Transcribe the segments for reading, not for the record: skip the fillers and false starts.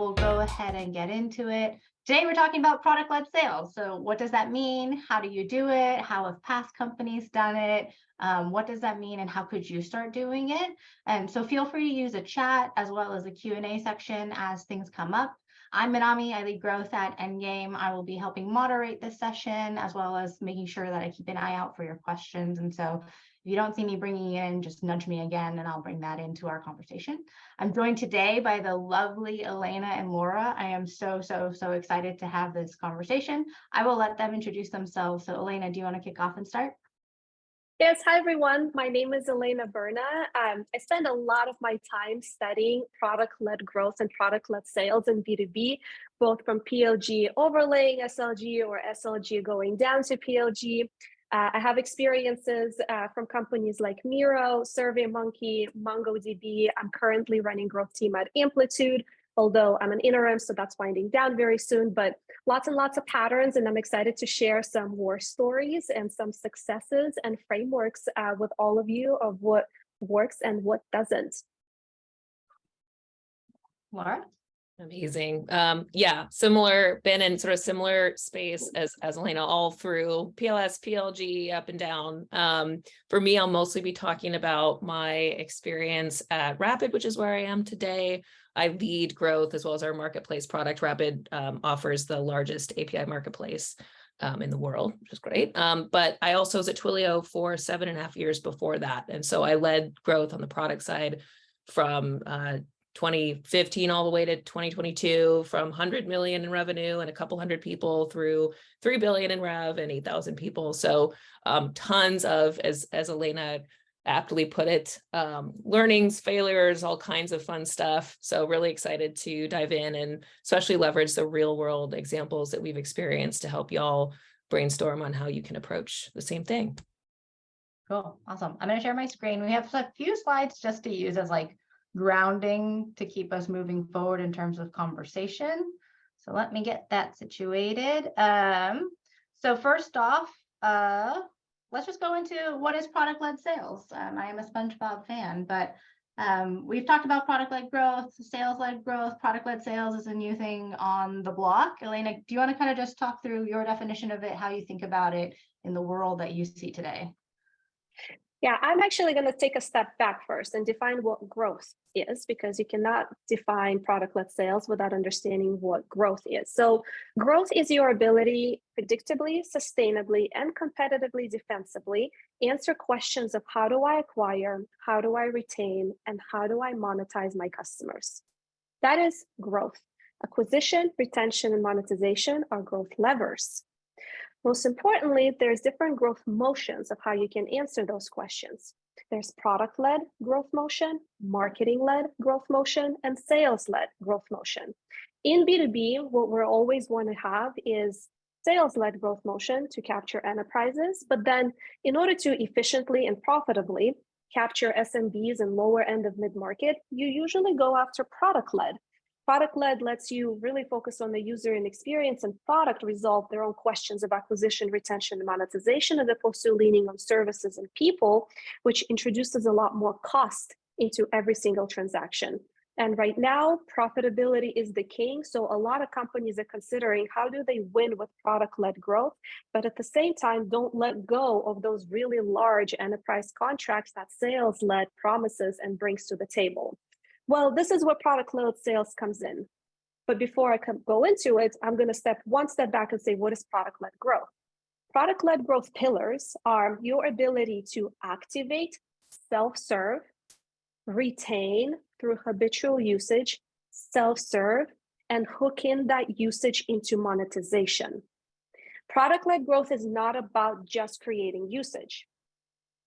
will go ahead and get into it. Today, we're talking about product-led sales. So what does that mean? How do you do it? How have past companies done it? What does that mean and how could you start doing it? And so feel free to use a chat as well as a Q&A section as things come up. I'm Minami, I lead growth at Endgame. I will be helping moderate this session as well as making sure that I keep an eye out for your questions. And so if you don't see me bringing it in, just nudge me again and I'll bring that into our conversation. I'm joined today by the lovely Elena and Laura. I am so excited to have this conversation. I will let them introduce themselves. So Elena, do you want to kick off and start? Yes, hi everyone. My name is Elena Verna. I spend a lot of my time studying product-led growth and product-led sales in B2B, both from PLG overlaying SLG or SLG going down to PLG. I have experiences from companies like Miro, SurveyMonkey, MongoDB. I'm currently running growth team at Amplitude, although I'm an interim, so that's winding down very soon, but lots and lots of patterns, and I'm excited to share some war stories and some successes and frameworks with all of you of what works and what doesn't. Laura? Amazing. Yeah, been in sort of similar space as Elena all through PLS, PLG, up and down. For me, I'll mostly be talking about my experience at Rapid, which is where I am today. I lead growth as well as our marketplace product. Rapid offers the largest API marketplace in the world, which is great. But I also was at Twilio for 7.5 years before that. And so I led growth on the product side from 2015 all the way to 2022, from 100 million in revenue and a couple hundred people through 3 billion in rev and 8,000 people. So tons of, as Elena aptly put it, learnings, failures, all kinds of fun stuff. So really excited to dive in and especially leverage the real world examples that we've experienced to help y'all brainstorm on how you can approach the same thing. Cool, awesome. I'm gonna share my screen. We have a few slides just to use as like grounding to keep us moving forward in terms of conversation. So let me get that situated. So first off, let's just go into what is product-led sales. I am a SpongeBob fan, but we've talked about product-led growth, sales-led growth. Product-led sales is a new thing on the block. Elena, do you want to kind of just talk through your definition of it, how you think about it in the world that you see today? Yeah, I'm actually going to take a step back first and define what growth is, because you cannot define product-led sales without understanding what growth is. So growth is your ability predictably, sustainably, and competitively defensively answer questions of how do I acquire, how do I retain, and how do I monetize my customers. That is growth. Acquisition, retention, and monetization are growth levers. Most importantly, there's different growth motions of how you can answer those questions. There's product-led growth motion, marketing-led growth motion, and sales-led growth motion. In B2B, what we're always want to have is sales-led growth motion to capture enterprises, but then in order to efficiently and profitably capture SMBs and lower end of mid-market, you usually go after product-led. Product-led lets you really focus on the user and experience and product resolve their own questions of acquisition, retention, and monetization, as opposed to leaning on services and people, which introduces a lot more cost into every single transaction. And right now, profitability is the king. So a lot of companies are considering how do they win with product-led growth, but at the same time, don't let go of those really large enterprise contracts that sales-led promises and brings to the table. Well, this is where product-led sales comes in. But before I go into it, I'm going to step one step back and say, what is product-led growth? Product-led growth pillars are your ability to activate, self-serve, retain through habitual usage, self-serve, and hook in that usage into monetization. Product-led growth is not about just creating usage.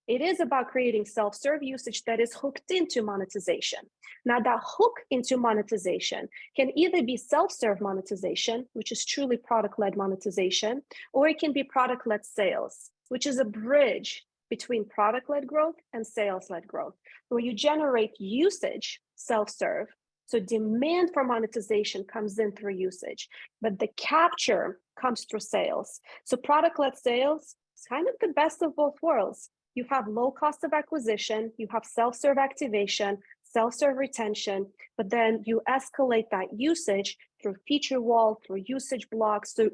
It is about creating self-serve usage that is hooked into monetization. Now, that hook into monetization can either be self-serve monetization, which is truly product-led monetization, or it can be product-led sales, which is a bridge between product-led growth and sales-led growth, where you generate usage, self-serve, so demand for monetization comes in through usage, but the capture comes through sales. So product-led sales is kind of the best of both worlds. You have low cost of acquisition, you have self-serve activation, self-serve retention, but then you escalate that usage through feature wall, through usage blocks, through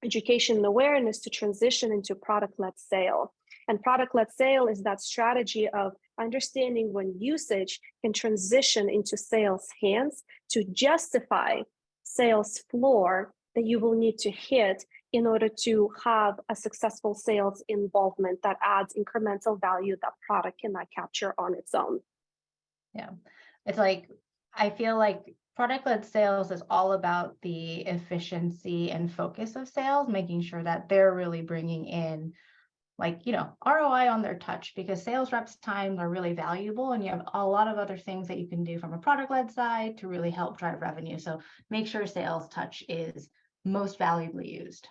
education and awareness to transition into product-led sale. And product-led sale is that strategy of understanding when usage can transition into sales hands to justify sales floor that you will need to hit in order to have a successful sales involvement that adds incremental value that product cannot capture on its own. Yeah, it's like, I feel like product-led sales is all about the efficiency and focus of sales, making sure that they're really bringing in, like, you know, ROI on their touch, because sales reps' time are really valuable, and you have a lot of other things that you can do from a product-led side to really help drive revenue. So make sure sales touch is most valuably used.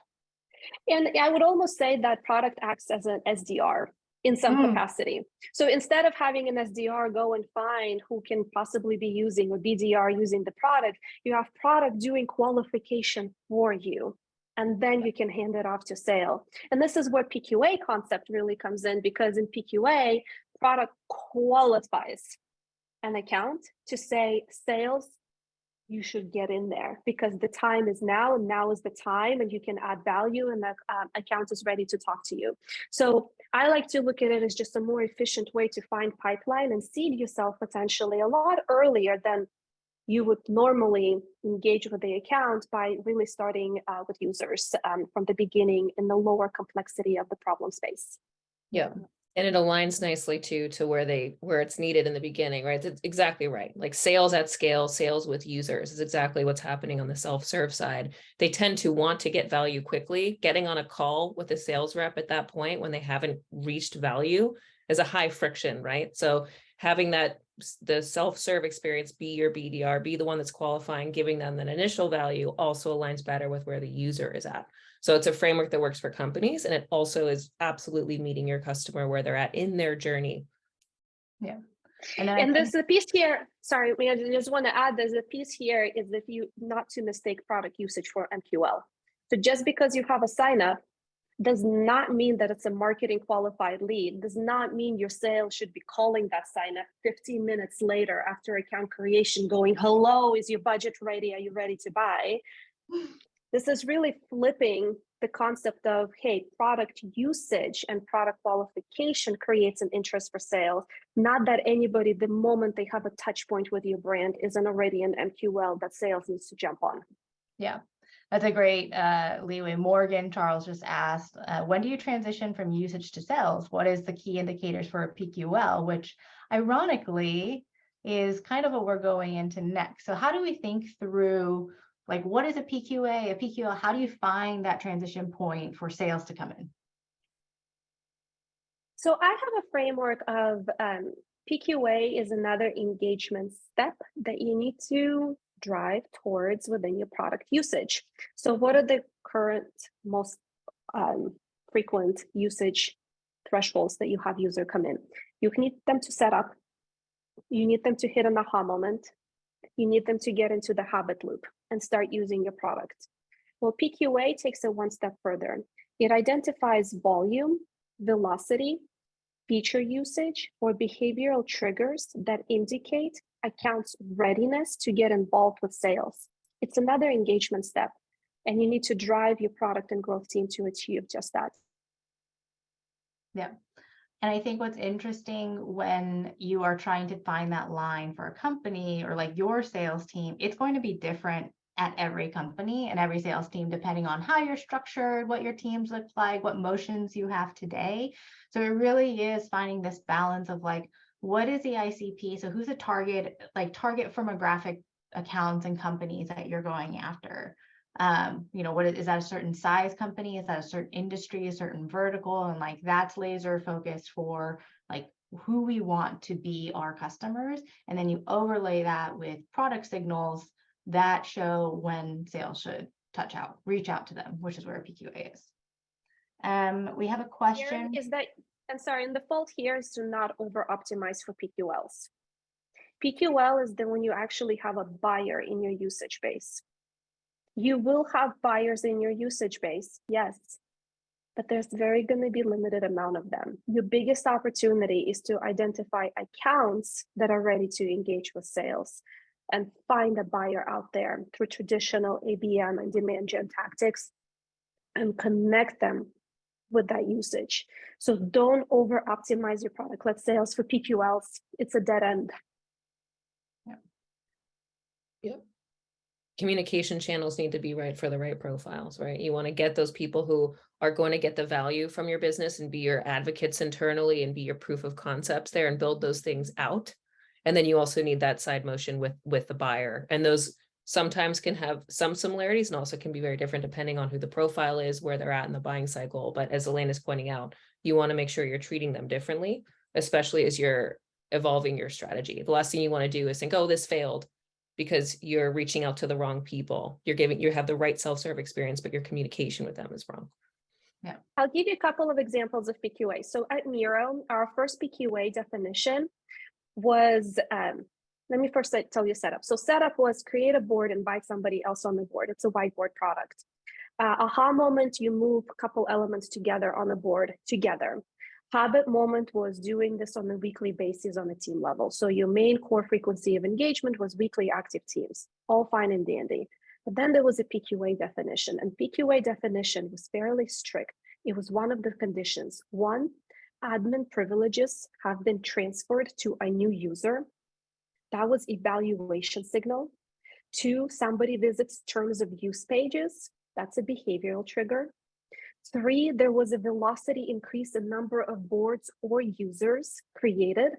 And I would almost say that product acts as an SDR in some capacity. So instead of having an SDR go and find who can possibly be using, or BDR using the product, you have product doing qualification for you. And then you can hand it off to sale. And this is where PQA concept really comes in, because in PQA, product qualifies an account to say, sales, you should get in there because the time is now, and now is the time, and you can add value, and that account is ready to talk to you. So I like to look at it as just a more efficient way to find pipeline and seed yourself potentially a lot earlier than you would normally engage with the account by really starting with users from the beginning in the lower complexity of the problem space. Yeah. And it aligns nicely to where it's needed in the beginning, right? It's exactly right. Like sales at scale, sales with users is exactly what's happening on the self-serve side. They tend to want to get value quickly. Getting on a call with a sales rep at that point when they haven't reached value is a high friction, right? So having the self-serve experience be your BDR, be the one that's qualifying, giving them that initial value also aligns better with where the user is at. So it's a framework that works for companies, and it also is absolutely meeting your customer where they're at in their journey. Yeah. And there's a piece here, sorry, I just want to add, there's a piece here is that you not to mistake product usage for MQL. So just because you have a sign up does not mean that it's a marketing qualified lead, does not mean your sales should be calling that sign up 15 minutes later after account creation going, hello, is your budget ready? Are you ready to buy? This is really flipping the concept of, hey, product usage and product qualification creates an interest for sales, not that anybody, the moment they have a touch point with your brand, isn't already an MQL that sales needs to jump on. Yeah, that's a great leeway. Morgan Charles just asked, when do you transition from usage to sales? What is the key indicators for a PQL, which ironically is kind of what we're going into next. So how do we think through, like, what is a PQA, a PQL? How do you find that transition point for sales to come in? So I have a framework of PQA is another engagement step that you need to drive towards within your product usage. So what are the current most frequent usage thresholds that you have user come in? You need them to set up. You need them to hit an aha moment. You need them to get into the habit loop and start using your product. Well, PQA takes it one step further. It identifies volume, velocity, feature usage, or behavioral triggers that indicate accounts' readiness to get involved with sales. It's another engagement step, and you need to drive your product and growth team to achieve just that. Yeah. And I think what's interesting when you are trying to find that line for a company or like your sales team, it's going to be different at every company and every sales team, depending on how you're structured, what your teams look like, what motions you have today. So it really is finding this balance of like, what is the ICP? So who's a target, like target firmographic accounts and companies that you're going after? You know, what is that a certain size company? Is that a certain industry, a certain vertical? And like that's laser focused for like who we want to be our customers. And then you overlay that with product signals that show when sales should reach out to them, which is where PQA is. We have a question. Is that, I'm sorry, and the fault here is to not over optimize for PQLs. PQL is when you actually have a buyer in your usage base. You will have buyers in your usage base, yes. but there's going to be limited amount of them. Your biggest opportunity is to identify accounts that are ready to engage with sales and find a buyer out there through traditional ABM and demand gen tactics and connect them with that usage. So don't over optimize your product-led sales for PQLs. It's a dead end. Yep. Communication channels need to be right for the right profiles, right? You want to get those people who are going to get the value from your business and be your advocates internally and be your proof of concepts there and build those things out. And then you also need that side motion with the buyer. And those sometimes can have some similarities and also can be very different depending on who the profile is, where they're at in the buying cycle. But as Elena is pointing out, you want to make sure you're treating them differently, especially as you're evolving your strategy. The last thing you want to do is think, oh, this failed, because you're reaching out to the wrong people. You have the right self-serve experience, but your communication with them is wrong. Yeah. I'll give you a couple of examples of PQA. So at Miro, our first PQA definition was, let me first tell you setup. So setup was create a board, invite somebody else on the board. It's a whiteboard product. Aha moment, you move a couple elements together on the board together. Habit moment was doing this on a weekly basis on a team level. So your main core frequency of engagement was weekly active teams, all fine and dandy. But then there was a PQA definition, and PQA definition was fairly strict. It was one of the conditions. One, admin privileges have been transferred to a new user. That was evaluation signal. Two, somebody visits terms of use pages. That's a behavioral trigger. Three, there was a velocity increase in number of boards or users created.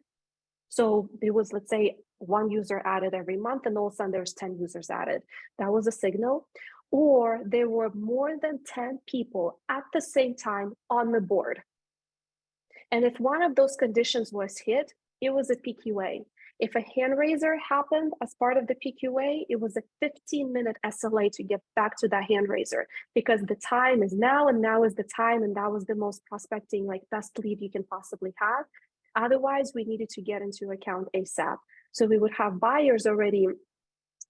So there was, let's say, one user added every month, and all of a sudden there's 10 users added. That was a signal. Or there were more than 10 people at the same time on the board. And if one of those conditions was hit, it was a PQA. If a hand raiser happened as part of the PQA, it was a 15-minute SLA to get back to that hand raiser, because the time is now, and now is the time, and that was the most prospecting, like, best lead you can possibly have. Otherwise, we needed to get into account ASAP. So we would have buyers already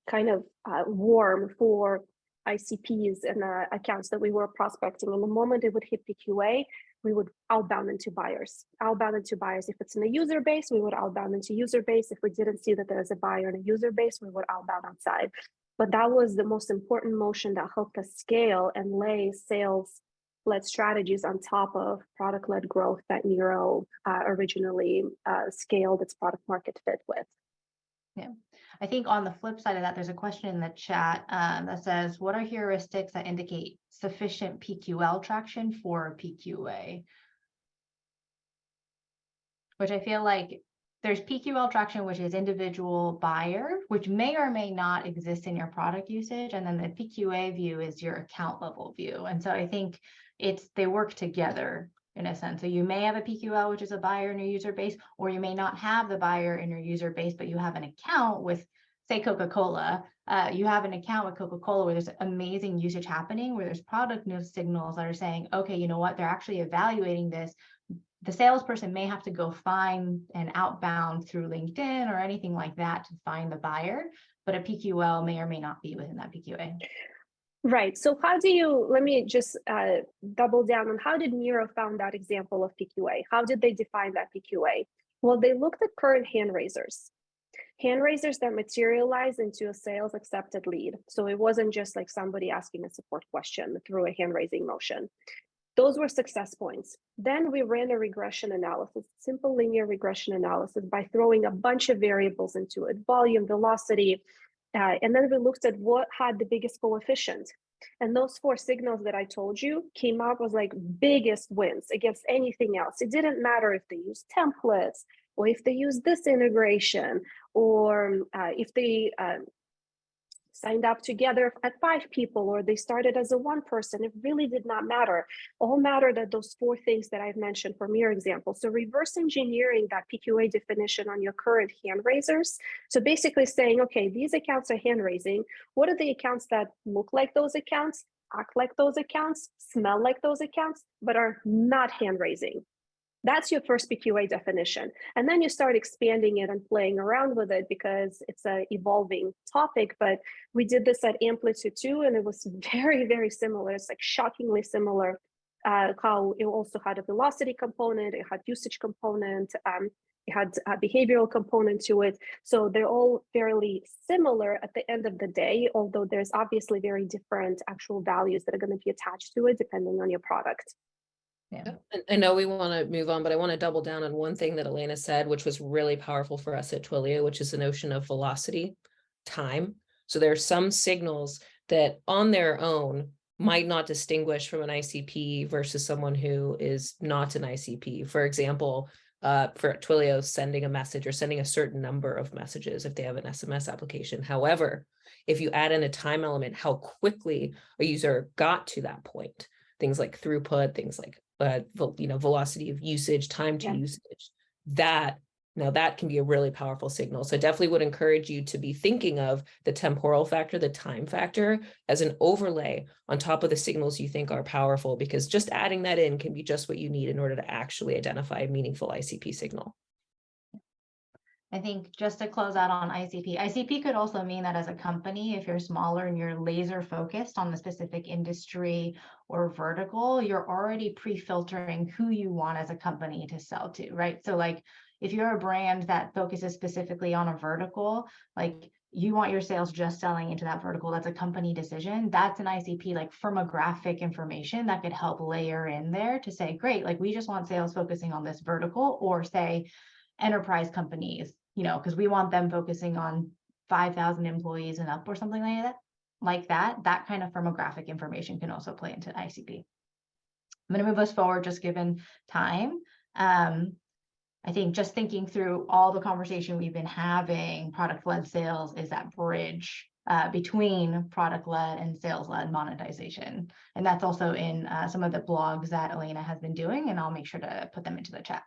kind of warm for ICPs and accounts that we were prospecting. And the moment it would hit PQA, we would outbound into buyers. If it's in a user base, we would outbound into user base. If we didn't see that there's a buyer in a user base, we would outbound outside. But that was the most important motion that helped us scale and lay sales-led strategies on top of product-led growth that Miro originally scaled its product market fit with. Yeah, I think on the flip side of that, there's a question in the chat that says, what are heuristics that indicate sufficient PQL traction for PQA? Which I feel like there's PQL traction, which is individual buyer, which may or may not exist in your product usage. And then the PQA view is your account level view. And so I think they work together in a sense. So you may have a PQL, which is a buyer in your user base, or you may not have the buyer in your user base, but you have an account with, say, Coca-Cola. You have an account with Coca-Cola where there's amazing usage happening, where there's product news signals that are saying, okay, you know what, they're actually evaluating this. The salesperson may have to go find an outbound through LinkedIn or anything like that to find the buyer, but a PQL may or may not be within that PQA. Right. So let me just double down on how did Miro found that example of PQA? How did they define that PQA? Well, they looked at current hand raisers that materialize into a sales accepted lead. So it wasn't just like somebody asking a support question through a hand raising motion. Those were success points. Then we ran a regression analysis, simple linear regression analysis, by throwing a bunch of variables into it, volume, velocity, and then we looked at what had the biggest coefficient. And those 4 signals that I told you came out was like biggest wins against anything else. It didn't matter if they use templates, or if they use this integration, or if they signed up together at 5 people, or they started as a 1 person. It really did not matter. All mattered that those 4 things that I've mentioned from your example. So reverse engineering that PQA definition on your current hand raisers. So basically saying, okay, these accounts are hand raising. What are the accounts that look like those accounts, act like those accounts, smell like those accounts, but are not hand raising? That's your first PQA definition. And then you start expanding it and playing around with it, because it's an evolving topic. But we did this at Amplitude too, and it was very, very similar. It's like shockingly similar how it also had a velocity component, it had usage component, it had a behavioral component to it. So they're all fairly similar at the end of the day, although there's obviously very different actual values that are going to be attached to it depending on your product. Yeah. I know we want to move on, but I want to double down on one thing that Elena said, which was really powerful for us at Twilio, which is the notion of velocity, time. So there are some signals that on their own might not distinguish from an ICP versus someone who is not an ICP. For example, for Twilio, sending a message or sending a certain number of messages if they have an SMS application. However, if you add in a time element, how quickly a user got to that point, things like throughput, things like velocity of usage, time to usage, that can be a really powerful signal. So I definitely would encourage you to be thinking of the temporal factor, the time factor, as an overlay on top of the signals you think are powerful, because just adding that in can be just what you need in order to actually identify a meaningful ICP signal. I think just to close out on ICP could also mean that as a company, if you're smaller and you're laser focused on the specific industry or vertical, you're already pre-filtering who you want as a company to sell to, right? So like if you're a brand that focuses specifically on a vertical, like you want your sales just selling into that vertical, that's a company decision. That's an ICP, like firmographic information that could help layer in there to say, great, like we just want sales focusing on this vertical, or say enterprise companies, because we want them focusing on 5,000 employees and up or something like that. That kind of firmographic information can also play into ICP. I'm going to move us forward just given time. I think just thinking through all the conversation we've been having, product-led sales is that bridge between product-led and sales-led monetization. And that's also in some of the blogs that Elena has been doing, and I'll make sure to put them into the chat.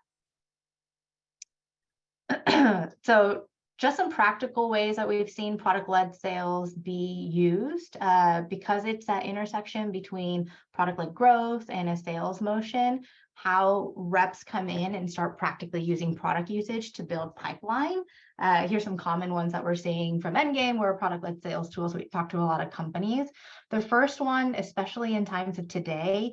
So just some practical ways that we've seen product-led sales be used because it's that intersection between product-led growth and a sales motion, how reps come in and start practically using product usage to build pipeline. Here's some common ones that we're seeing from Endgame, where product-led sales tools, we talk to a lot of companies. The first one, especially in times of today,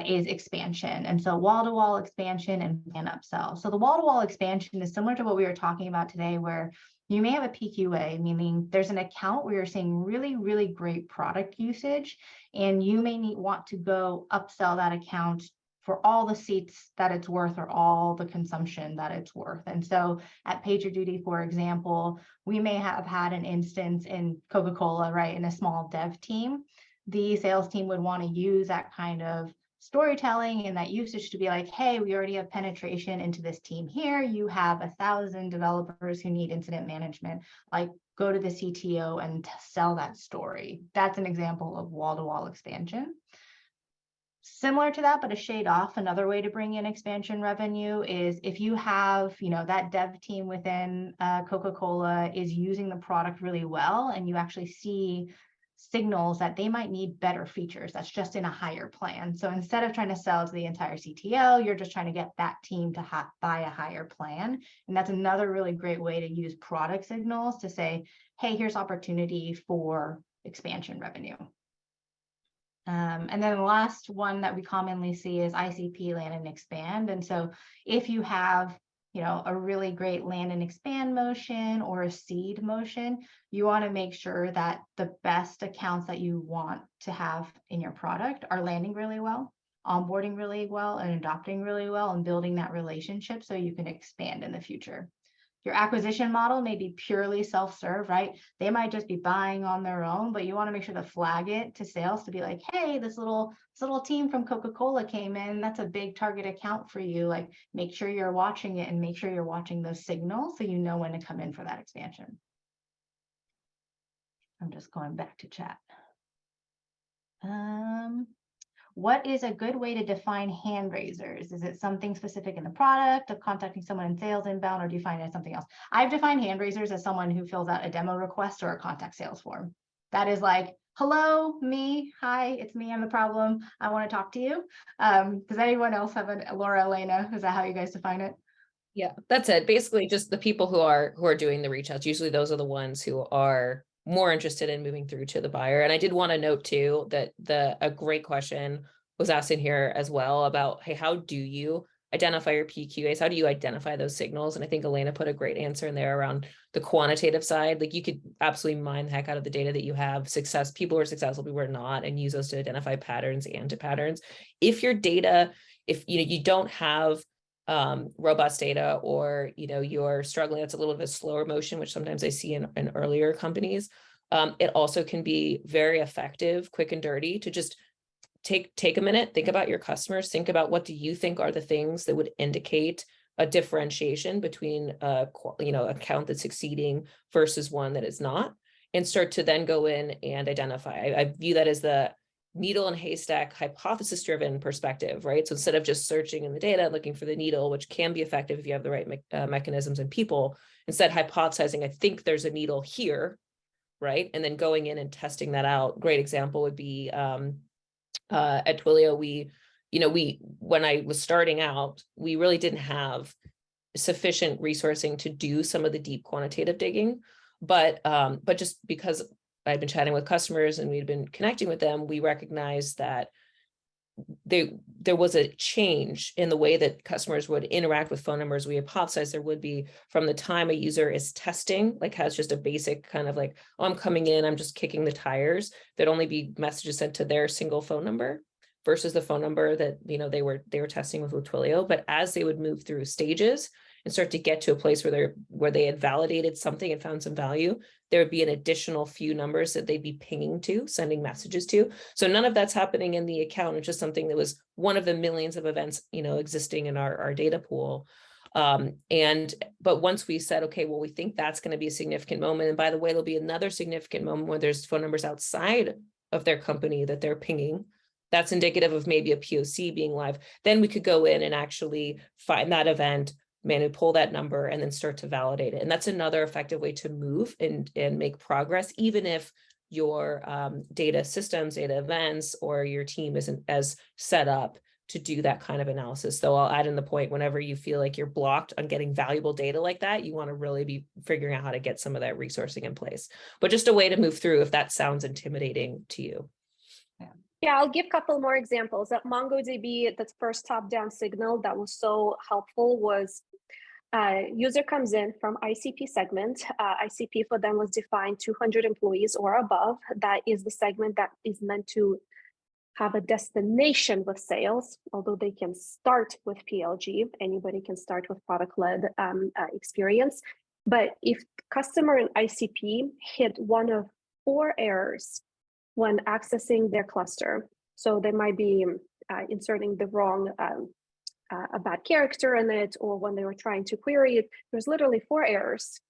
is expansion. And so wall-to-wall expansion and upsell. So the wall-to-wall expansion is similar to what we were talking about today, where you may have a PQA, meaning there's an account where you're seeing really, really great product usage, and you may want to go upsell that account for all the seats that it's worth or all the consumption that it's worth. And so at PagerDuty, for example, we may have had an instance in Coca-Cola, right, in a small dev team. The sales team would want to use that kind of storytelling and that usage to be like, hey, we already have penetration into this team here. You have 1,000 developers who need incident management. Like, go to the CTO and sell that story. That's an example of wall-to-wall expansion. Similar to that, but a shade off, another way to bring in expansion revenue is if you have, that dev team within Coca-Cola is using the product really well, and you actually see signals that they might need better features. That's just in a higher plan. So instead of trying to sell to the entire CTO, you're just trying to get that team to buy a higher plan. And that's another really great way to use product signals to say, hey, here's opportunity for expansion revenue. And then the last one that we commonly see is ICP, land and expand. And so if you have a really great land and expand motion or a seed motion, you want to make sure that the best accounts that you want to have in your product are landing really well, onboarding really well, and adopting really well, and building that relationship so you can expand in the future. Your acquisition model may be purely self-serve, right? They might just be buying on their own, but you want to make sure to flag it to sales to be like, hey, this little team from Coca-Cola came in. That's a big target account for you. Like, make sure you're watching it and make sure you're watching those signals so you know when to come in for that expansion. I'm just going back to chat. What is a good way to define hand raisers? Is it something specific in the product of contacting someone in sales inbound, or do you find it as something else? I've defined hand raisers as someone who fills out a demo request or a contact sales form. That is like, hello, me. Hi, it's me. I'm the problem. I want to talk to you. Does anyone else have Laura, Elena? Is that how you guys define it? Yeah, that's it. Basically, just the people who are doing the reach outs. Usually those are the ones who are more interested in moving through to the buyer. And I did want to note too that a great question was asked in here as well about, hey, how do you identify your PQAs? How do you identify those signals? And I think Elena put a great answer in there around the quantitative side. Like you could absolutely mine the heck out of the data that you have, people who are successful, people who are not, and use those to identify patterns and to patterns. If your data, if you don't have robust data, or you're struggling, that's a little bit of a slower motion, which sometimes I see in earlier companies. It also can be very effective, quick and dirty, to just take a minute, think about your customers, think about what do you think are the things that would indicate a differentiation between account that's succeeding versus one that is not, and start to then go in and identify. I view that as the needle and haystack hypothesis driven perspective, right? So instead of just searching in the data, looking for the needle, which can be effective if you have the right mechanisms and people, instead hypothesizing, I think there's a needle here, right? And then going in and testing that out. Great example would be at Twilio, when I was starting out, we really didn't have sufficient resourcing to do some of the deep quantitative digging, but just because I'd been chatting with customers and we'd been connecting with them, we recognized that there was a change in the way that customers would interact with phone numbers. We hypothesized there would be from the time a user is testing, like has just a basic kind of like, oh, I'm coming in, I'm just kicking the tires, there'd only be messages sent to their single phone number versus the phone number that they were testing with Twilio. But as they would move through stages and start to get to a place where they had validated something and found some value, there would be an additional few numbers that they'd be pinging to, sending messages to. So none of that's happening in the account. It's just something that was one of the millions of events, existing in our data pool. But once we said, okay, well, we think that's going to be a significant moment. And by the way, there'll be another significant moment where there's phone numbers outside of their company that they're pinging. That's indicative of maybe a POC being live. Then we could go in and actually find that event, manually pull that number, and then start to validate it. And that's another effective way to move and make progress, even if your data systems, data events, or your team isn't as set up to do that kind of analysis. So I'll add in the point, whenever you feel like you're blocked on getting valuable data like that, you want to really be figuring out how to get some of that resourcing in place. But just a way to move through if that sounds intimidating to you. Yeah, I'll give a couple more examples. At MongoDB, that first top-down signal that was so helpful was user comes in from ICP segment. ICP for them was defined 200 employees or above. That is the segment that is meant to have a destination with sales, although they can start with PLG. Anybody can start with product-led experience. But if customer in ICP hit one of 4 errors when accessing their cluster, so they might be inserting the wrong a bad character in it, or when they were trying to query it, there's literally 4 errors.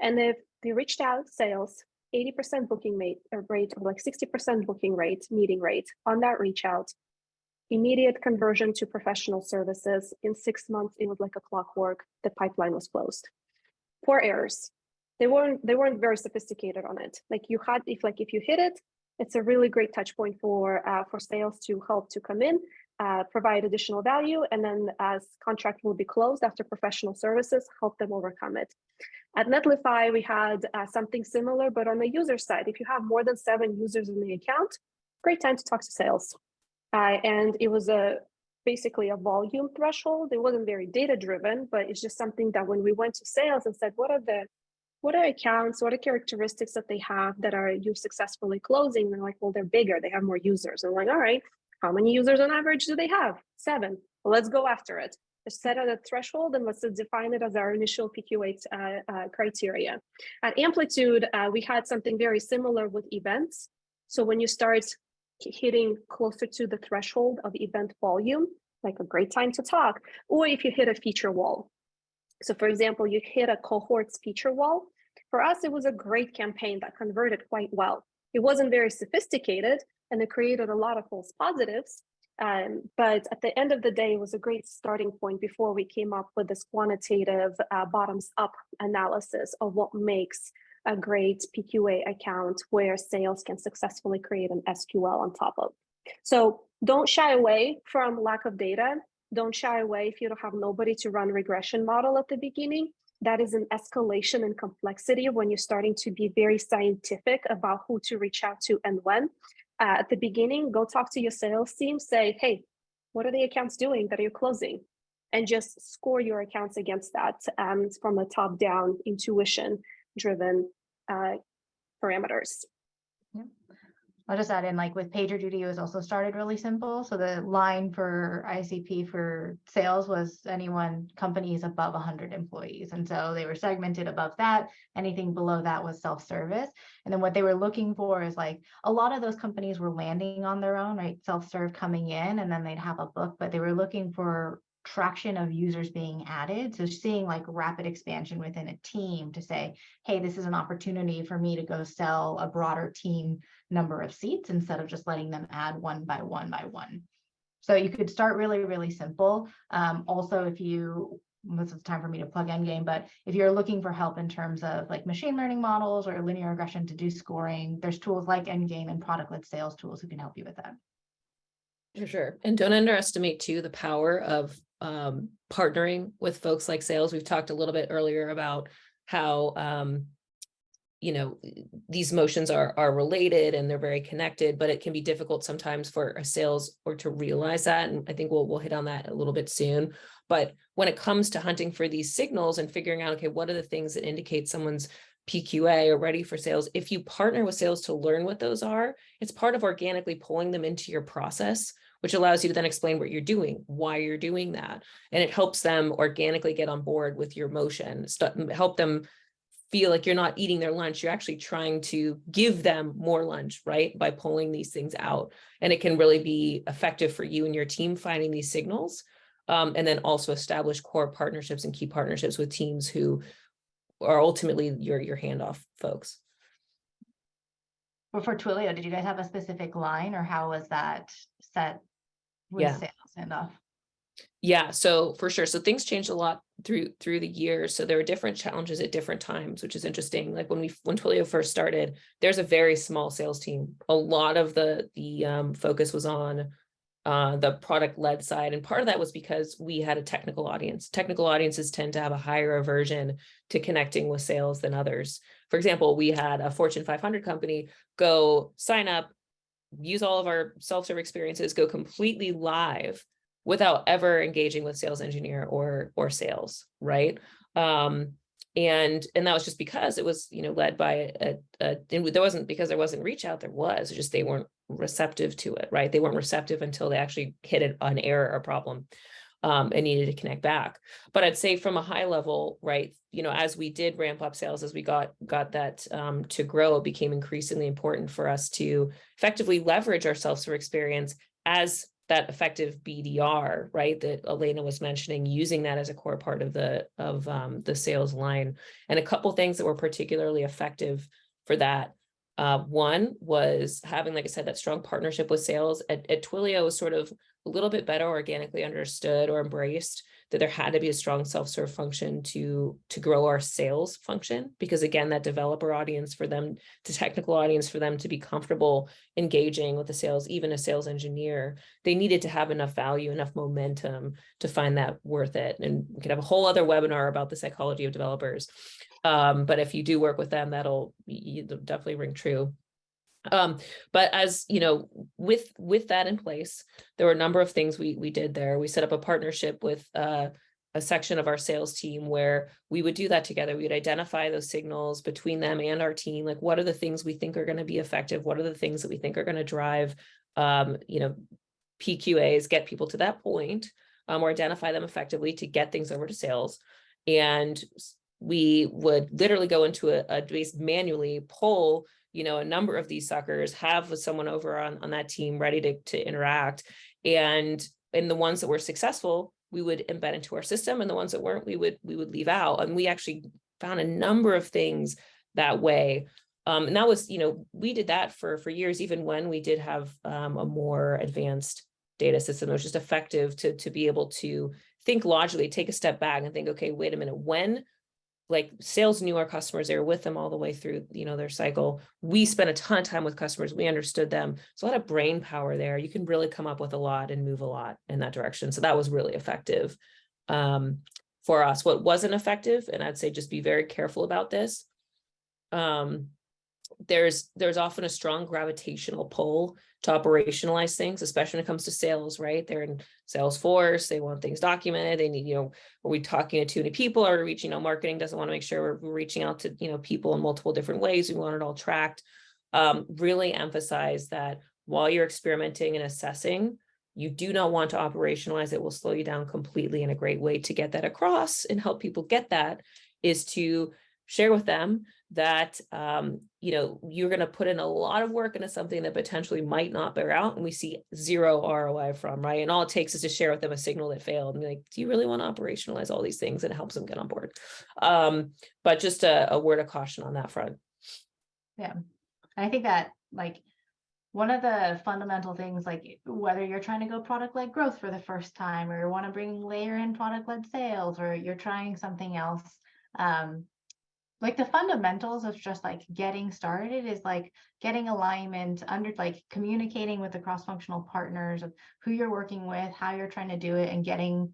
And if they reached out sales, 80% booking rate, or like 60% booking rate, meeting rate on that reach out, immediate conversion to professional services. In 6 months, it was like a clockwork. The pipeline was closed. 4 errors. They weren't very sophisticated on it. Like if you hit it, it's a really great touch point for sales to help to come in, provide additional value, and then as contract will be closed after professional services, help them overcome it. At Netlify, we had something similar, but on the user side, if you have more than 7 users in the account, great time to talk to sales. And it was basically a volume threshold. It wasn't very data driven, but it's just something that when we went to sales and said, what are accounts, what are characteristics that they have that are you successfully closing? They're like, well, they're bigger, they have more users. And I'm like, all right, how many users on average do they have? 7. Well, let's go after it. Let's set it a threshold and let's define it as our initial PQ8 criteria. At Amplitude, we had something very similar with events. So when you start hitting closer to the threshold of event volume, like a great time to talk, or if you hit a feature wall. So for example, you hit a cohorts feature wall. For us, it was a great campaign that converted quite well. It wasn't very sophisticated and it created a lot of false positives. But at the end of the day, it was a great starting point before we came up with this quantitative bottoms up analysis of what makes a great PQA account where sales can successfully create an SQL on top of. So don't shy away from lack of data. Don't shy away if you don't have nobody to run regression model at the beginning. That is an escalation in complexity when you're starting to be very scientific about who to reach out to and when. at the beginning, go talk to your sales team, say, hey, what are the accounts doing that you're closing? And just score your accounts against that from a top-down, intuition-driven parameters. Yeah. I'll just add in, like with PagerDuty, it was also started really simple. So the line for ICP for sales was anyone companies above 100 employees. And so they were segmented above that. Anything below that was self-service. And then what they were looking for is like a lot of those companies were landing on their own, right? Self-serve coming in, and then they'd have a book, but they were looking for traction of users being added. So seeing like rapid expansion within a team to say, hey, this is an opportunity for me to go sell a broader team number of seats instead of just letting them add one by one by one. So you could start really, really simple. Also, if you, this is time for me to plug Endgame, but if you're looking for help in terms of like machine learning models or linear regression to do scoring, there's tools like Endgame and product-led sales tools who can help you with that. For sure. And don't underestimate too the power of partnering with folks like sales. We've talked a little bit earlier about how you know, these motions are related and they're very connected, but it can be difficult sometimes for a sales or to realize that. And I think we'll hit on that a little bit soon. But when it comes to hunting for these signals and figuring out, okay, what are the things that indicate someone's PQA or ready for sales? If you partner with sales to learn what those are, it's part of organically pulling them into your process, which allows you to then explain what you're doing, why you're doing that. And it helps them organically get on board with your motion, help them feel like you're not eating their lunch. You're actually trying to give them more lunch, right? By pulling these things out. And it can really be effective for you and your team finding these signals. And then also establish core partnerships and key partnerships with teams who are ultimately your handoff folks. Well, for Twilio, did you guys have a specific line or how was that set with sales handoff? Yeah, so for sure. So things changed a lot through the years. So there were different challenges at different times, which is interesting. Like when Twilio first started, there's a very small sales team. A lot of the focus was on the product-led side. And part of that was because we had a technical audience. Technical audiences tend to have a higher aversion to connecting with sales than others. For example, we had a Fortune 500 company go sign up, use all of our self-serve experiences, go completely live without ever engaging with sales engineer or sales, right? And that was just because it was, you know, led by there wasn't because there wasn't reach out, there was just they weren't receptive to it, right? They weren't receptive until they actually hit an error or problem and needed to connect back. But I'd say from a high level, right, you know, as we did ramp up sales, as we got that to grow, it became increasingly important for us to effectively leverage our self-serve experience as that effective BDR, right, that Elena was mentioning, using that as a core part of the sales line. And a couple things that were particularly effective for that. One was having, like I said, that strong partnership with sales. At Twilio was sort of a little bit better organically understood or embraced that there had to be a strong self-serve function to grow our sales function, because again, that developer audience for them, the technical audience for them to be comfortable engaging with the sales, even a sales engineer, they needed to have enough value, enough momentum to find that worth it. And we could have a whole other webinar about the psychology of developers. But if you do work with them, that'll definitely ring true. But as you know, with that in place, there were a number of things we did there. We set up a partnership with a section of our sales team where we would do that together. We would identify those signals between them and our team. Like, what are the things we think are going to be effective? What are the things that we think are going to drive, you know, PQAs, get people to that point, or identify them effectively to get things over to sales. And we would literally go into a base, manually pull, you know, a number of these suckers, have someone over on that team ready to interact. And in the ones that were successful, we would embed into our system, and the ones that weren't, we would leave out. And we actually found a number of things that way. And that was, you know, we did that for years, even when we did have a more advanced data system. It was just effective to be able to think logically, take a step back and think, okay, wait a minute, when like sales knew our customers, they were with them all the way through, you know, their cycle. We spent a ton of time with customers. We understood them. So a lot of brain power there. You can really come up with a lot and move a lot in that direction. So that was really effective for us. What wasn't effective, and I'd say just be very careful about this, there's often a strong gravitational pull to operationalize things, especially when it comes to sales, right? They're in Salesforce, they want things documented, they need, are we talking to too many people, or reaching, marketing doesn't want to make sure we're reaching out to, people in multiple different ways. We want it all tracked. Really emphasize that while you're experimenting and assessing, you do not want to operationalize. It will slow you down completely. And a great way to get that across and help people get that is to share with them that, you're going to put in a lot of work into something that potentially might not bear out, and we see zero ROI from, right? And all it takes is to share with them a signal that failed and be like, do you really want to operationalize all these things? And it helps them get on board. But just a word of caution on that front. Yeah. I think that one of the fundamental things, whether you're trying to go product-led growth for the first time, or you want to layer in product-led sales, or you're trying something else, the fundamentals of just getting started is getting alignment, communicating with the cross-functional partners of who you're working with, how you're trying to do it, and getting,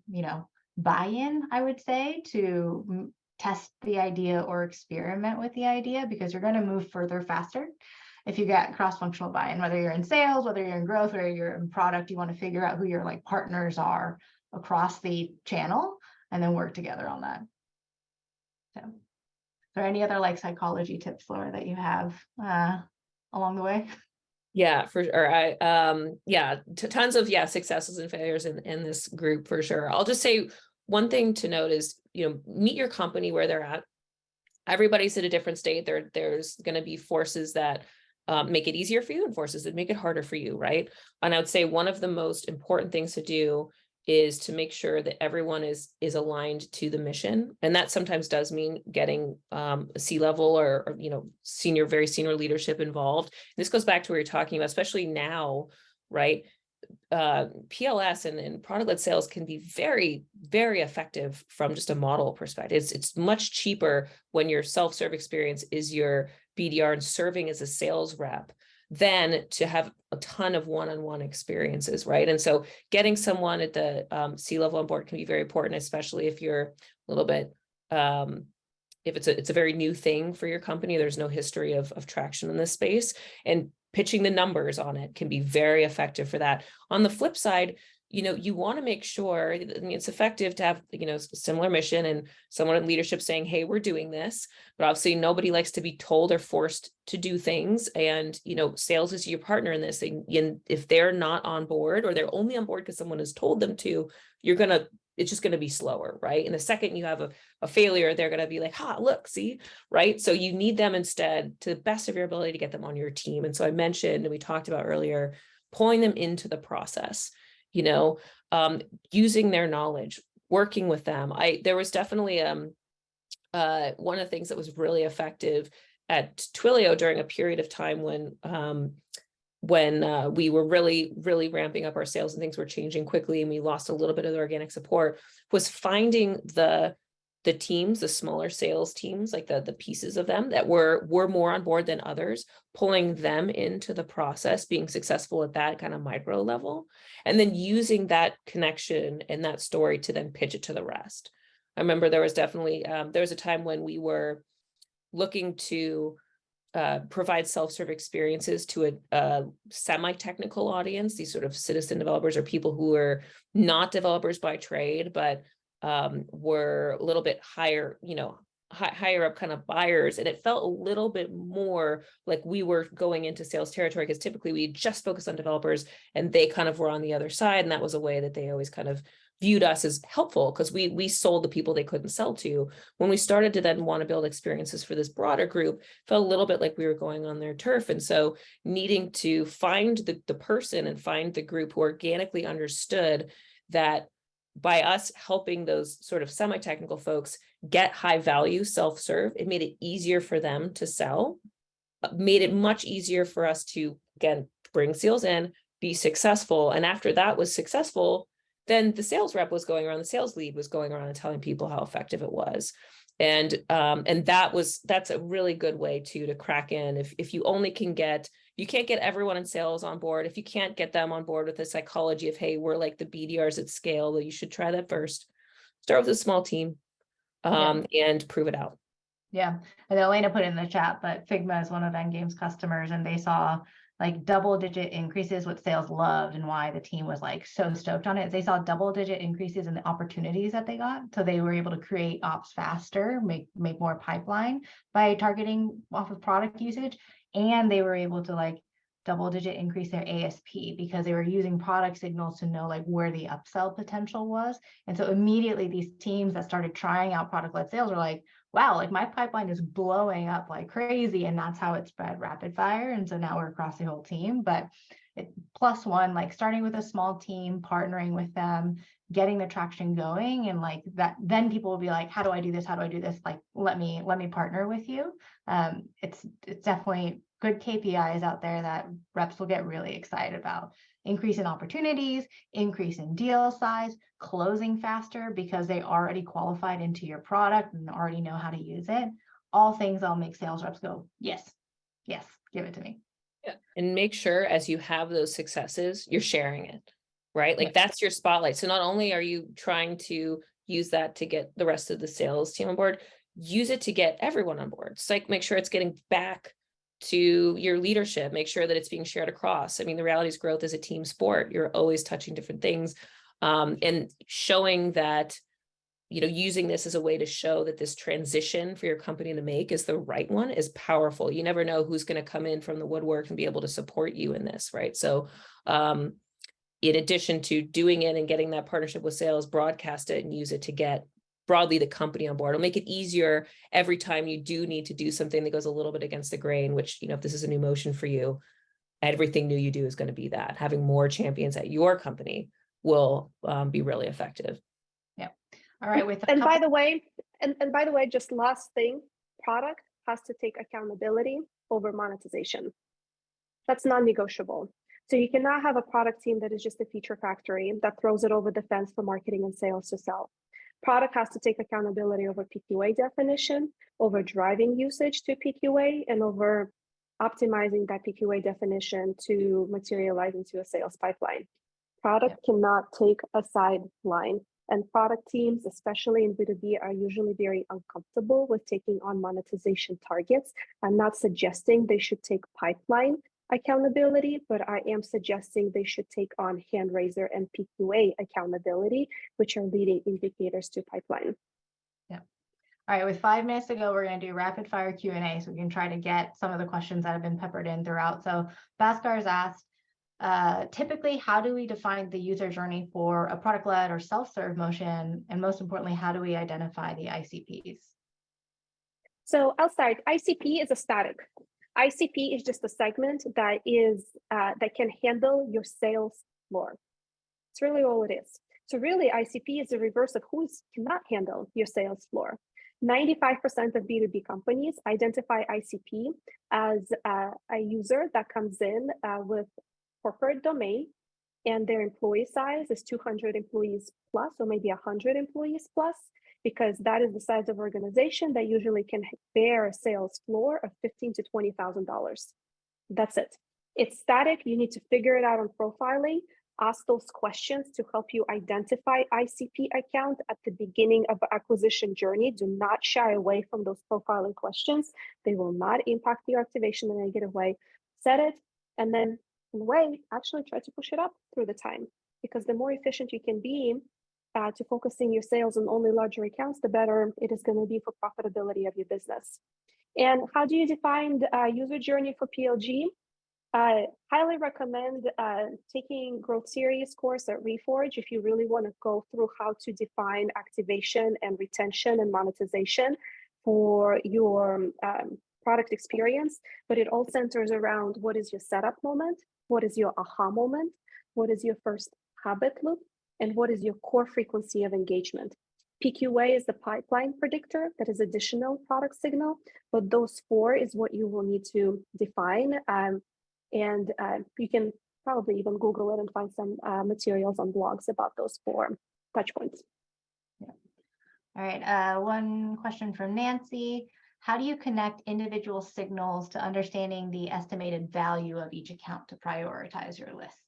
buy-in, I would say, to test the idea or experiment with the idea, because you're going to move further faster if you get cross-functional buy-in. Whether you're in sales, whether you're in growth, whether you're in product, you want to figure out who your partners are across the channel and then work together on that. So, are there any other psychology tips, Laura, that you have along the way? Yeah, for sure. Tons of successes and failures in this group for sure. I'll just say one thing to note is, meet your company where they're at. Everybody's at a different state. There's going to be forces that make it easier for you and forces that make it harder for you, right? And I would say one of the most important things to do is to make sure that everyone is aligned to the mission. And that sometimes does mean getting a C-level or very senior leadership involved. And this goes back to what you're talking about, especially now, right? PLS and product-led sales can be very, very effective from just a model perspective. It's much cheaper when your self-serve experience is your BDR and serving as a sales rep than to have a ton of one-on-one experiences, right? And so getting someone at the C-level on board can be very important, especially if you're a little bit, if it's a very new thing for your company, there's no history of traction in this space, and pitching the numbers on it can be very effective for that. On the flip side, you want to make sure, it's effective to have, similar mission and someone in leadership saying, hey, we're doing this, but obviously nobody likes to be told or forced to do things. And, sales is your partner in this thing. And if they're not on board, or they're only on board because someone has told them to, it's just going to be slower, right? And the second you have a failure, they're going to be like, look, see, right? So you need them instead, to the best of your ability, to get them on your team. And so I mentioned, and we talked about earlier, pulling them into the process, using their knowledge, working with them. There was definitely one of the things that was really effective at Twilio during a period of time when we were really, really ramping up our sales and things were changing quickly and we lost a little bit of the organic support, was finding the teams, the smaller sales teams, the pieces of them that were more on board than others, pulling them into the process, being successful at that kind of micro level, and then using that connection and that story to then pitch it to the rest. I remember there was definitely, there was a time when we were looking to provide self-serve experiences to a semi-technical audience, these sort of citizen developers or people who are not developers by trade, but were a little bit higher, higher up kind of buyers. And it felt a little bit more like we were going into sales territory, because typically we just focused on developers and they kind of were on the other side. And that was a way that they always kind of viewed us as helpful, because we sold the people they couldn't sell to. When we started to then want to build experiences for this broader group, felt a little bit like we were going on their turf. And so needing to find the person and find the group who organically understood that by us helping those sort of semi-technical folks get high value self-serve, it made it easier for them to sell, made it much easier for us to, again, bring sales in, be successful. And after that was successful, then the sales rep was going around, the sales lead was going around and telling people how effective it was. And that's a really good way to crack in. If you only you can't get everyone in sales on board. If you can't get them on board with the psychology of, hey, we're like the BDRs at scale, you should try that first. Start with a small team and prove it out. Yeah, and Elena put it in the chat, but Figma is one of Endgame's customers, and they saw like double-digit increases, what sales loved and why the team was like so stoked on it. They saw double-digit increases in the opportunities that they got, so they were able to create ops faster, make more pipeline by targeting off of product usage, and they were able to like double-digit increase their ASP because they were using product signals to know like where the upsell potential was. And so immediately these teams that started trying out product-led sales are like, wow, like my pipeline is blowing up like crazy. And that's how it spread rapid fire. And so now we're across the whole team, but plus one, like starting with a small team, partnering with them, getting the traction going, and like that, then people will be like, how do I do this? How do I do this? Like, let me partner with you. It's definitely good KPIs out there that reps will get really excited about. Increase in opportunities, increase in deal size, closing faster because they already qualified into your product and already know how to use it. All things that'll make sales reps go, yes, yes, give it to me. Yeah. And make sure as you have those successes, you're sharing it, right? Like Yeah. that's your spotlight. So not only are you trying to use that to get the rest of the sales team on board, use it to get everyone on board. So like make sure it's getting back to your leadership, make sure that it's being shared across. I mean, the reality is growth is a team sport. You're always touching different things, and showing that, you know, using this as a way to show that this transition for your company to make is the right one is powerful. You never know who's going to come in from the woodwork and be able to support you in this, right? So in addition to doing it and getting that partnership with sales, broadcast it and use it to get broadly the company on board. It'll make it easier every time you do need to do something that goes a little bit against the grain, which, you know, if this is a new motion for you, everything new you do is going to be that. Having more champions at your company will be really effective. Yeah. All right. By the way, just last thing, product has to take accountability over monetization. That's non-negotiable. So you cannot have a product team that is just a feature factory that throws it over the fence for marketing and sales to sell. Product has to take accountability over PQA definition, over driving usage to PQA, and over optimizing that PQA definition to materialize into a sales pipeline. Product cannot take a sideline, and product teams, especially in B2B, are usually very uncomfortable with taking on monetization targets. I'm not suggesting they should take pipeline accountability, but I am suggesting they should take on hand raiser and PQA accountability, which are leading indicators to pipeline. Yeah. All right, with 5 minutes to go, we're going to do rapid fire Q&A so we can try to get some of the questions that have been peppered in throughout. So Bhaskar has asked, typically, how do we define the user journey for a product-led or self-serve motion? And most importantly, how do we identify the ICPs? So I'll start. ICP is a static. ICP is just a segment that is that can handle your sales floor. It's really all it is. So really, ICP is the reverse of who cannot handle your sales floor. 95% of B2B companies identify ICP as a user that comes in with corporate domain, and their employee size is 200 employees plus, or maybe 100 employees plus, because that is the size of organization that usually can bear a sales floor of $15,000 to $20,000. That's it. It's static. You need to figure it out on profiling. Ask those questions to help you identify ICP account at the beginning of the acquisition journey. Do not shy away from those profiling questions. They will not impact your activation in a negative way. Set it, and then in a way, actually try to push it up through the time, because the more efficient you can be to focusing your sales on only larger accounts, the better it is going to be for profitability of your business. And how do you define the user journey for PLG? Highly recommend taking Growth Series course at Reforge if you really want to go through how to define activation and retention and monetization for your product experience. But it all centers around what is your setup moment, what is your aha moment, what is your first habit loop, and what is your core frequency of engagement. PQA is the pipeline predictor, that is additional product signal, but those 4 is what you will need to define. And you can probably even Google it and find some materials on blogs about those 4 touch points. Yeah. All right, one question from Nancy. How do you connect individual signals to understanding the estimated value of each account to prioritize your list?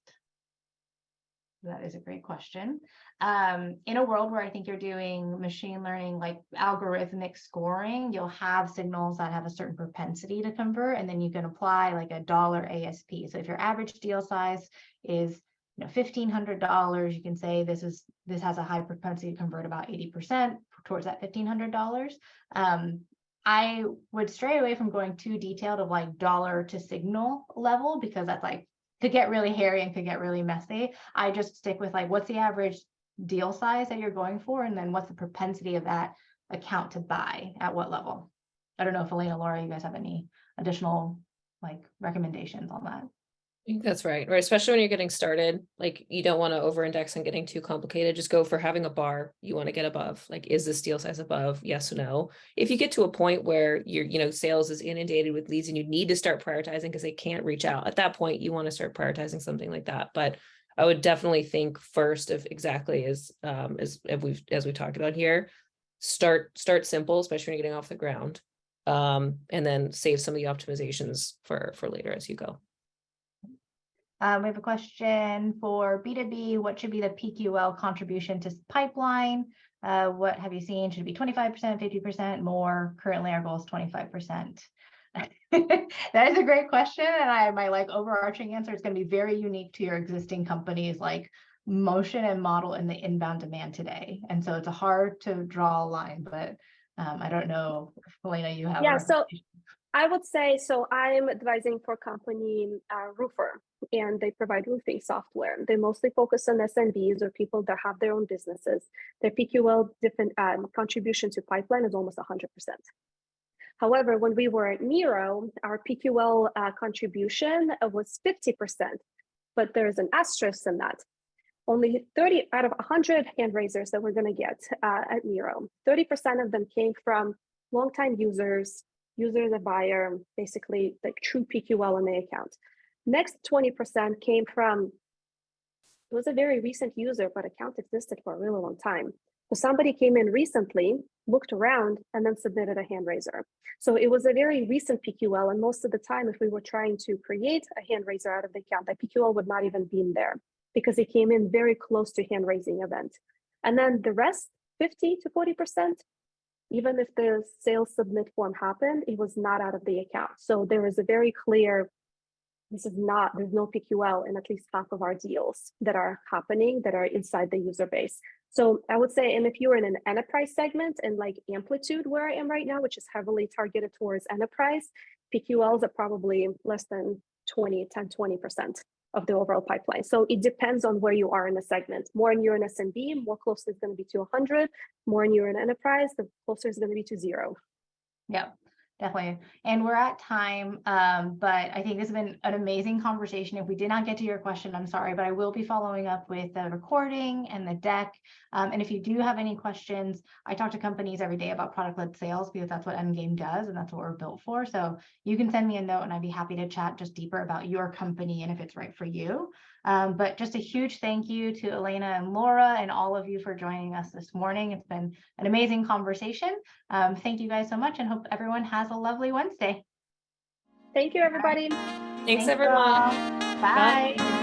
That is a great question. In a world where I think you're doing machine learning, like algorithmic scoring, you'll have signals that have a certain propensity to convert, and then you can apply like a dollar ASP. So if your average deal size is $1,500, you can say this has a high propensity to convert about 80% towards that $1,500. I would stray away from going too detailed of like dollar to signal level, because that's like could get really hairy and could get really messy. I just stick with like, what's the average deal size that you're going for? And then what's the propensity of that account to buy at what level? I don't know if Elena, Laura, you guys have any additional like recommendations on that? I think that's right. Right. Especially when you're getting started, like you don't want to over index on getting too complicated. Just go for having a bar you want to get above. Like, is this deal size above? Yes or no? If you get to a point where sales is inundated with leads and you need to start prioritizing because they can't reach out, at that point, you want to start prioritizing something like that. But I would definitely think first of exactly as we talked about here, start simple, especially when you're getting off the ground. And then save some of the optimizations for later as you go. We have a question for B2B. What should be the PQL contribution to pipeline? What have you seen? Should it be 25%, 50%, more? Currently, our goal is 25%. That is a great question. And my like overarching answer is going to be very unique to your existing company's like motion and model in the inbound demand today. And so it's hard to draw a line, but I don't know if Elena, you have. Yeah, so I would say, so I'm advising for a company, roofer, and they provide roofing software. They mostly focus on SMBs or people that have their own businesses. Their PQL contribution to pipeline is almost 100%. However, when we were at Miro, our PQL contribution was 50%, but there's an asterisk in that. Only 30 out of 100 hand raisers that we're going to get at Miro, 30% of them came from longtime users that buyer, basically like true PQL on the account. Next 20% came from, it was a very recent user, but account existed for a really long time. So somebody came in recently, looked around, and then submitted a hand raiser. So it was a very recent PQL, and most of the time, if we were trying to create a hand raiser out of the account, that PQL would not even be in there because it came in very close to hand raising event. And then the rest, 50 to 40%, even if the sales submit form happened, it was not out of the account. So there is a very clear, there's no PQL in at least half of our deals that are happening that are inside the user base. So I would say, and if you're in an enterprise segment and like Amplitude where I am right now, which is heavily targeted towards enterprise, PQLs are probably less than 20% of the overall pipeline. So it depends on where you are in the segment. More in you're an SMB, more closely it's going to be to 100. More in you're an enterprise, the closer it's going to be to 0. Yeah, definitely. And we're at time, but I think this has been an amazing conversation. If we did not get to your question, I'm sorry, but I will be following up with the recording and the deck. And if you do have any questions, I talk to companies every day about product-led sales because that's what Endgame does and that's what we're built for. So you can send me a note and I'd be happy to chat just deeper about your company and if it's right for you. But just a huge thank you to Elena and Laura and all of you for joining us this morning. It's been an amazing conversation. Thank you guys so much and hope everyone has a lovely Wednesday. Thank you, everybody. Thanks everyone. Bye.